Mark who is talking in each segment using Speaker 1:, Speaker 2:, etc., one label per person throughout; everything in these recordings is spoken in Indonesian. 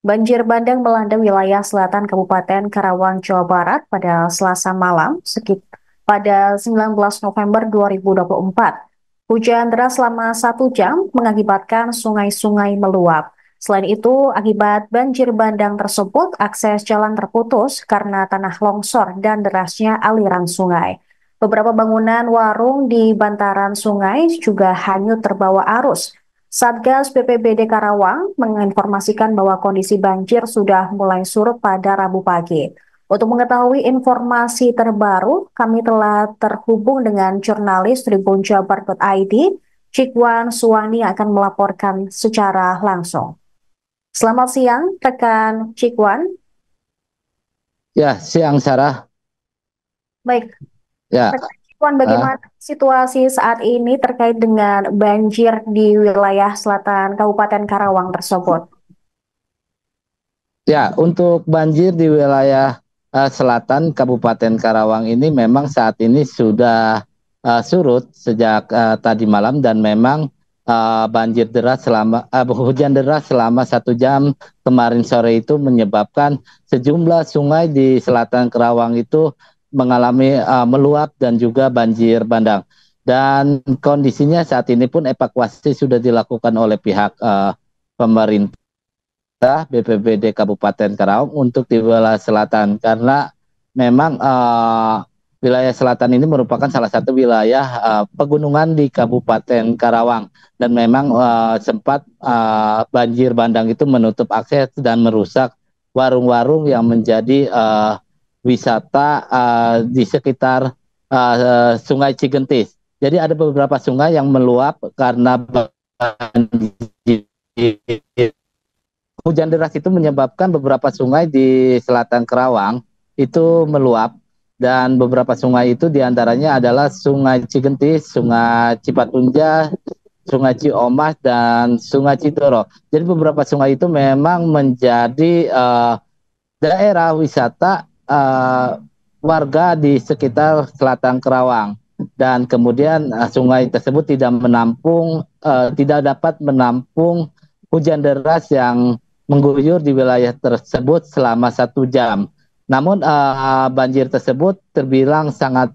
Speaker 1: Banjir bandang melanda wilayah selatan Kabupaten Karawang, Jawa Barat pada Selasa malam, pada 19 November 2024. Hujan deras selama 1 jam mengakibatkan sungai-sungai meluap. Selain itu, akibat banjir bandang tersebut, akses jalan terputus karena tanah longsor dan derasnya aliran sungai. Beberapa bangunan warung di bantaran sungai juga hanyut terbawa arus. Satgas BPBD Karawang menginformasikan bahwa kondisi banjir sudah mulai surut pada Rabu pagi. Untuk mengetahui informasi terbaru, kami telah terhubung dengan jurnalis tribunjabar.id, Cikwan Suwani akan melaporkan secara langsung. Selamat siang, rekan Cikwan.
Speaker 2: Ya, siang Sarah.
Speaker 1: Baik,
Speaker 2: Ya,
Speaker 1: rekan Cikwan, bagaimana situasi saat ini terkait dengan banjir di wilayah selatan Kabupaten Karawang tersebut?
Speaker 2: ya, untuk banjir di wilayah selatan Kabupaten Karawang ini memang saat ini sudah surut sejak tadi malam dan memang banjir deras hujan deras selama 1 jam kemarin sore itu menyebabkan sejumlah sungai di selatan Karawang itu mengalami meluap dan juga banjir bandang. Dan kondisinya saat ini pun evakuasi sudah dilakukan oleh pihak pemerintah. BPBD Kabupaten Karawang untuk di wilayah selatan karena memang wilayah selatan ini merupakan salah satu wilayah pegunungan di Kabupaten Karawang dan memang sempat banjir bandang itu menutup akses dan merusak warung-warung yang menjadi wisata di sekitar Sungai Cigentis. Jadi ada beberapa sungai yang meluap karena banjir. Hujan deras itu menyebabkan beberapa sungai di selatan Karawang itu meluap dan beberapa sungai itu diantaranya adalah Sungai Cigentis, Sungai Cipatunja, Sungai Ciomas, dan Sungai Citoro. Jadi beberapa sungai itu memang menjadi daerah wisata warga di sekitar selatan Karawang. Dan kemudian sungai tersebut tidak dapat menampung hujan deras yang mengguyur di wilayah tersebut selama 1 jam. Namun banjir tersebut terbilang sangat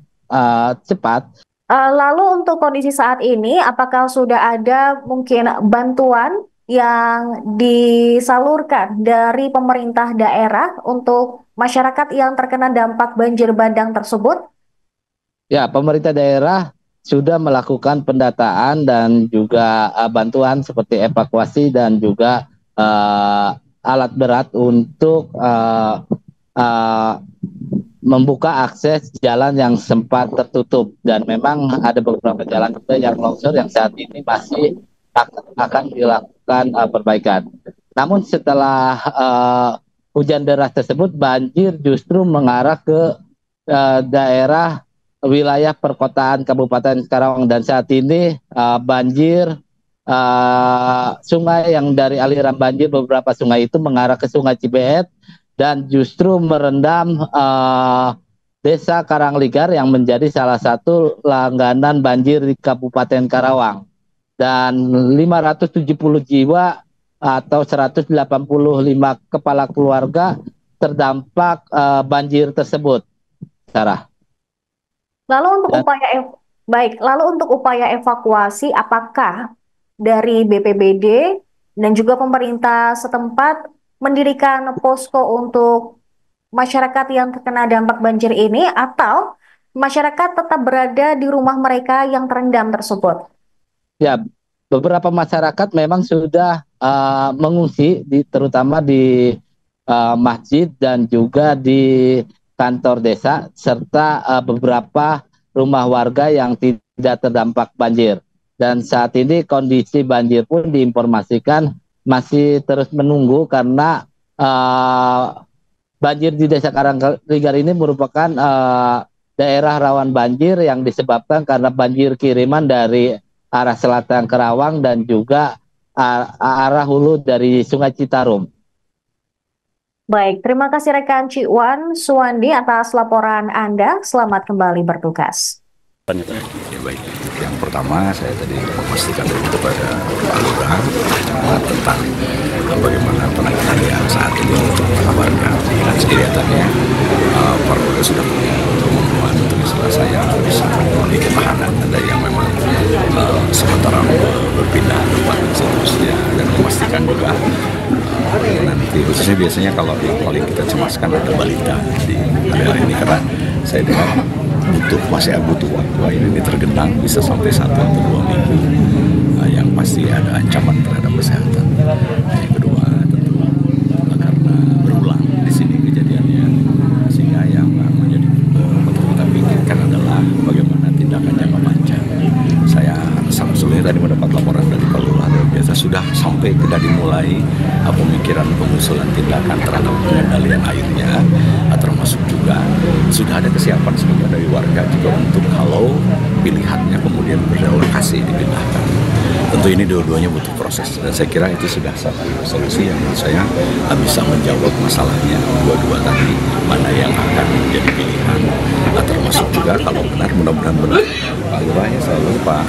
Speaker 2: cepat.
Speaker 1: Lalu untuk kondisi saat ini, apakah sudah ada mungkin bantuan yang disalurkan dari pemerintah daerah untuk masyarakat yang terkena dampak banjir bandang tersebut?
Speaker 2: Ya, pemerintah daerah sudah melakukan pendataan dan juga bantuan seperti evakuasi dan juga alat berat untuk membuka akses jalan yang sempat tertutup dan memang ada beberapa jalan juga yang longsor yang saat ini masih akan dilakukan perbaikan. Namun setelah hujan deras tersebut, banjir justru mengarah ke daerah wilayah perkotaan Kabupaten Karawang dan saat ini banjir sungai yang dari aliran banjir beberapa sungai itu mengarah ke Sungai Cibeet dan justru merendam Desa Karangligar yang menjadi salah satu langganan banjir di Kabupaten Karawang dan 570 jiwa atau 185 kepala keluarga terdampak banjir tersebut, Sarah.
Speaker 1: Lalu untuk lalu untuk upaya evakuasi, apakah dari BPBD dan juga pemerintah setempat mendirikan posko untuk masyarakat yang terkena dampak banjir ini, atau masyarakat tetap berada di rumah mereka yang terendam tersebut?
Speaker 2: Ya, beberapa masyarakat memang sudah mengungsi, terutama di masjid dan juga di kantor desa, serta beberapa rumah warga yang tidak terdampak banjir. Dan saat ini kondisi banjir pun diinformasikan masih terus menunggu karena banjir di Desa Karangligar ini merupakan daerah rawan banjir yang disebabkan karena banjir kiriman dari arah selatan Karawang dan juga arah hulu dari Sungai Citarum.
Speaker 1: Baik, terima kasih rekan Cikwan Suwandi atas laporan Anda. Selamat kembali bertugas.
Speaker 3: Ya, baik. Yang pertama saya tadi memastikan dulu kepada Pak Lurah tentang bagaimana penanganan yang saat kelihatannya Polres sudah punya kemampuan untuk istilah saya bisa memiliki tahanan. Ada yang memang sementara berpindah tempat dan seterusnya, dan memastikan juga nanti khususnya biasanya kalau yang paling kita cemaskan ada balita di area ini, karena saya dengar masih butuh waktu ini tergenang bisa sampai 1 atau 2 minggu. Yang pasti ada ancaman terhadap kesehatan. Yang kedua tentu karena berulang di sini kejadiannya, sehingga yang menjadi kita pikirkan adalah bagaimana tindakan jangka panjang. Saya sebelumnya tadi mendapat laporan dari Pak Lurah, biasa sudah sampai dari mulai pemikiran pengusulan tindakan terhadap pengendalian airnya, termasuk juga sudah ada kesiapan sebenarnya dari warga juga untuk kalau pilihannya kemudian berrelokasi dipindahkan. Tentu ini dua-duanya butuh proses, dan saya kira itu sudah satu solusi yang menurut saya bisa menjawab masalahnya dua-dua tadi, mana yang akan menjadi pilihan, termasuk juga kalau benar mudah-mudahan benar Pak Lurah selalu Pak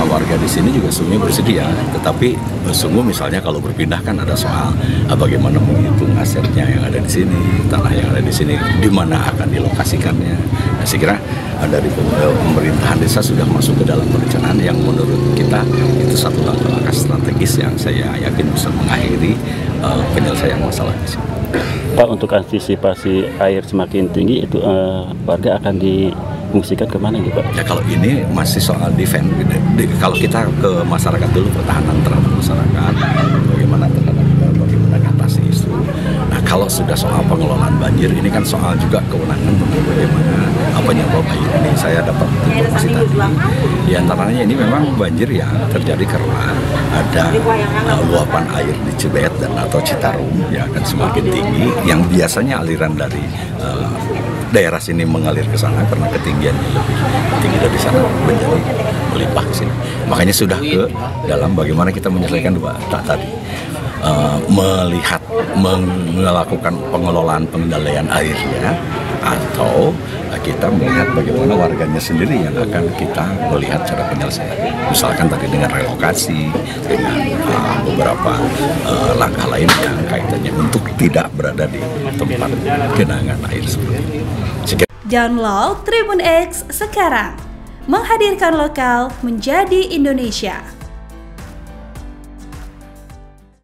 Speaker 3: warga di sini juga sungguh bersedia, tetapi sungguh misalnya kalau berpindah kan ada soal bagaimana menghitung asetnya yang ada di sini, tanah yang ada di sini, di mana akan dilokasikannya. Nah, saya kira dari pemerintahan desa sudah masuk ke dalam perencanaan yang menurut kita itu satu langkah strategis yang saya yakin bisa mengakhiri penyelesaian masalah di sini.
Speaker 4: Pak, untuk antisipasi air semakin tinggi itu warga akan difungsikan kemana gitu Pak?
Speaker 3: Ya kalau ini masih soal defense, kalau kita ke masyarakat dulu, pertahanan terhadap masyarakat, bagaimana mengatasi isu. Nah kalau sudah soal pengelolaan banjir, ini kan soal juga kewenangan bagaimana penyebab air ini. Saya dapat informasi tadi, di antaranya ini memang banjir yang terjadi karena ada luapan air di Cibet dan atau Citarum yang akan semakin tinggi, yang biasanya aliran dari daerah sini mengalir ke sana karena ketinggiannya lebih tinggi dari sana menjadi melimpah ke sini. Makanya sudah ke dalam bagaimana kita menyelesaikan dua tadi. Melihat melakukan pengelolaan pengendalian airnya, atau kita melihat bagaimana warganya sendiri yang akan kita melihat cara penyelesaian. Misalkan tadi dengan relokasi, dengan beberapa langkah lain yang kaitannya untuk tidak berada di tempat genangan air seperti ini.
Speaker 5: Download Tribun X sekarang, menghadirkan lokal menjadi Indonesia.